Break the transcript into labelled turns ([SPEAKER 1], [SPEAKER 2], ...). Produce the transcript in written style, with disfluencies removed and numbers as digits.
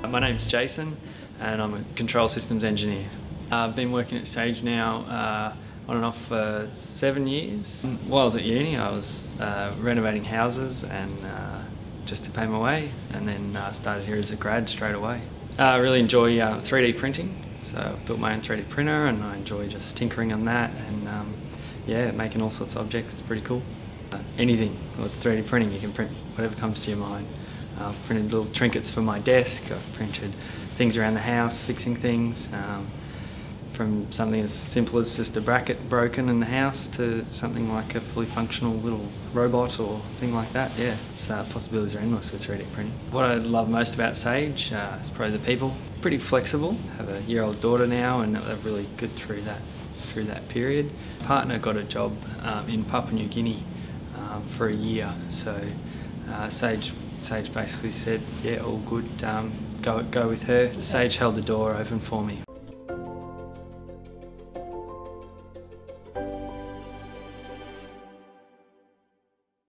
[SPEAKER 1] My name's Jason and I'm a control systems engineer. I've been working at Sage now on and off for 7 years. While I was at uni I was renovating houses and just to pay my way, and then started here as a grad straight away. I really enjoy 3D printing, so I've built my own 3D printer and I enjoy just tinkering on that and yeah, making all sorts of objects. It's pretty cool. Anything, well, it's 3D printing, you can print whatever comes to your mind. I've printed little trinkets for my desk, I've printed things around the house, fixing things, from something as simple as just a bracket broken in the house to something like a fully functional little robot or thing like that. Yeah, possibilities are endless with 3D printing. What I love most about Sage is probably the people. Pretty flexible. I have a year-old daughter now and they're really good through that period. My partner got a job in Papua New Guinea for a year, so Sage basically said, yeah, all good, go with her. Sage held the door open for me.